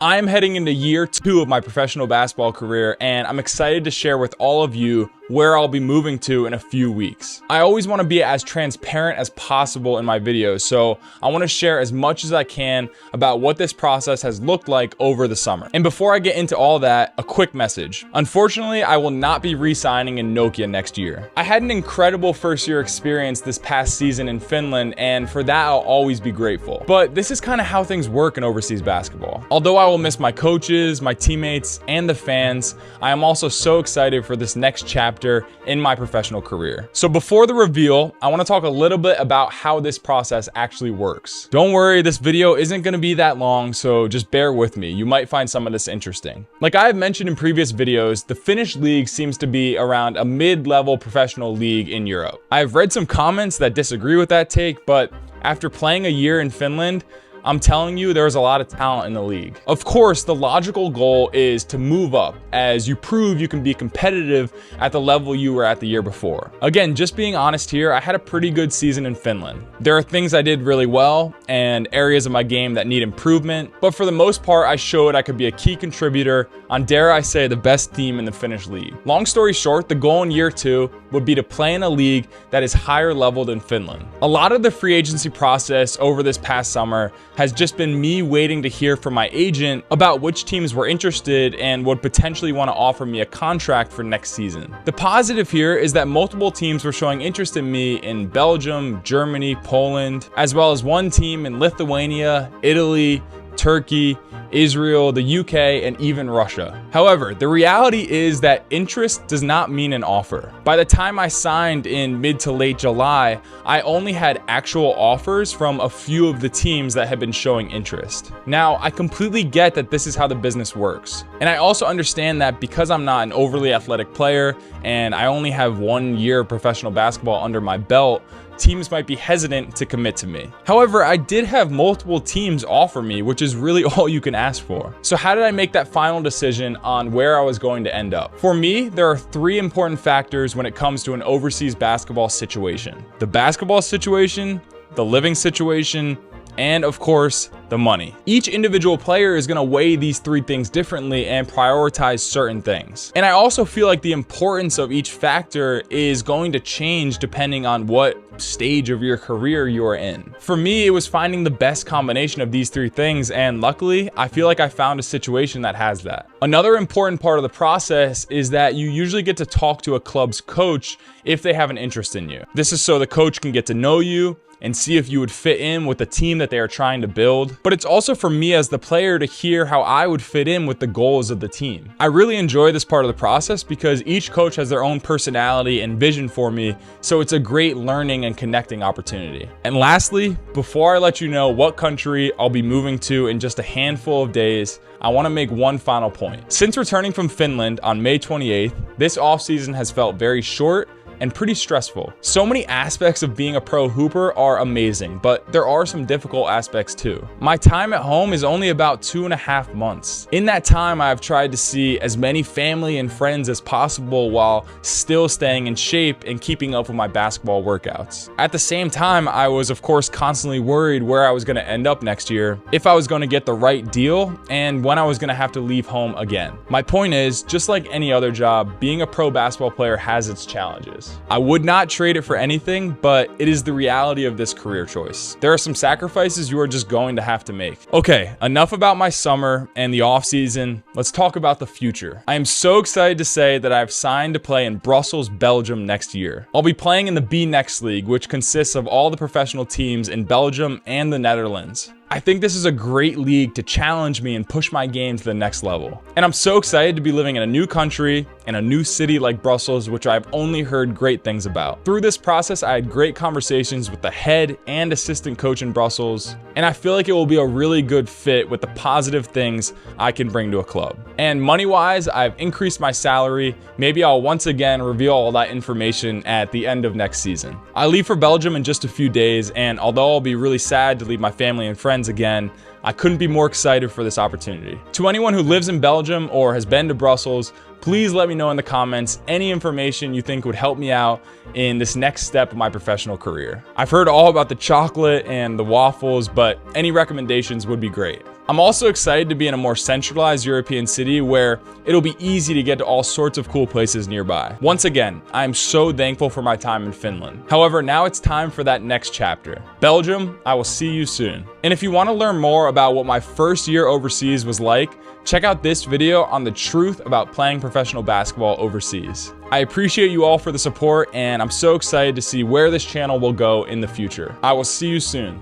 I am heading into year 2 of my professional basketball career, and I'm excited to share with all of you where I'll be moving to in a few weeks. I always want to be as transparent as possible in my videos, so I want to share as much as I can about what this process has looked like over the summer. And before I get into all that, a quick message. Unfortunately, I will not be re-signing in Nokia next year. I had an incredible first year experience this past season in Finland, and for that I'll always be grateful. But this is kind of how things work in overseas basketball. Although I will miss my coaches, my teammates, and the fans, I am also so excited for this next chapter in my professional career. So before the reveal, I want to talk a little bit about how this process actually works. Don't worry, this video isn't going to be that long, so just bear with me. You might find some of this interesting. Like I have mentioned in previous videos, the Finnish league seems to be around a mid-level professional league in Europe. I have read some comments that disagree with that take, but after playing a year in Finland, I'm telling you, there's a lot of talent in the league. Of course, the logical goal is to move up as you prove you can be competitive at the level you were at the year before. Again, just being honest here, I had a pretty good season in Finland. There are things I did really well and areas of my game that need improvement, but for the most part, I showed I could be a key contributor on, dare I say, the best team in the Finnish league. Long story short, the goal in year 2 would be to play in a league that is higher level than Finland. A lot of the free agency process over this past summer has just been me waiting to hear from my agent about which teams were interested and would potentially want to offer me a contract for next season. The positive here is that multiple teams were showing interest in me in Belgium, Germany, Poland, as well as one team in Lithuania, Italy, Turkey, Israel, the UK, and even Russia. However, the reality is that interest does not mean an offer. By the time I signed in mid to late July, I only had actual offers from a few of the teams that had been showing interest. Now, I completely get that this is how the business works. And I also understand that because I'm not an overly athletic player and I only have 1 year of professional basketball under my belt, teams might be hesitant to commit to me. However, I did have multiple teams offer me, which is really all you can ask for. So how did I make that final decision on where I was going to end up? For me, there are 3 important factors when it comes to an overseas basketball situation: the basketball situation, the living situation, and of course, the money. Each individual player is going to weigh these 3 things differently and prioritize certain things. And I also feel like the importance of each factor is going to change depending on what stage of your career you are in. For me, it was finding the best combination of these 3 things, and luckily, I feel like I found a situation that has that. Another important part of the process is that you usually get to talk to a club's coach if they have an interest in you. This is so the coach can get to know you and see if you would fit in with the team that they are trying to build. But it's also for me as the player to hear how I would fit in with the goals of the team. I really enjoy this part of the process because each coach has their own personality and vision for me, so it's a great learning and connecting opportunity. And lastly, before I let you know what country I'll be moving to in just a handful of days, I want to make one final point. Since returning from Finland on May 28th, this offseason has felt very short and pretty stressful. So many aspects of being a pro hooper are amazing, but there are some difficult aspects too. My time at home is only about 2.5 months. In that time, I've tried to see as many family and friends as possible while still staying in shape and keeping up with my basketball workouts. At the same time, I was of course constantly worried where I was going to end up next year, if I was going to get the right deal, and when I was going to have to leave home again. My point is, just like any other job, being a pro basketball player has its challenges. I would not trade it for anything, but it is the reality of this career choice. There are some sacrifices you are just going to have to make. Okay, enough about my summer and the off season. Let's talk about the future. I am so excited to say that I've signed to play in Brussels, Belgium next year. I'll be playing in the B Next League, which consists of all the professional teams in Belgium and the Netherlands. I think this is a great league to challenge me and push my game to the next level. And I'm so excited to be living in a new country, in a new city like Brussels, which I've only heard great things about. Through this process, I had great conversations with the head and assistant coach in Brussels, and I feel like it will be a really good fit with the positive things I can bring to a club. And money-wise, I've increased my salary. Maybe I'll once again reveal all that information at the end of next season. I leave for Belgium in just a few days, and although I'll be really sad to leave my family and friends again, I couldn't be more excited for this opportunity. To anyone who lives in Belgium or has been to Brussels, please let me know in the comments any information you think would help me out in this next step of my professional career. I've heard all about the chocolate and the waffles, but any recommendations would be great. I'm also excited to be in a more centralized European city where it'll be easy to get to all sorts of cool places nearby. Once again, I'm so thankful for my time in Finland. However, now it's time for that next chapter. Belgium, I will see you soon. And if you want to learn more about what my first year overseas was like, check out this video on the truth about playing professional basketball overseas. I appreciate you all for the support, and I'm so excited to see where this channel will go in the future. I will see you soon.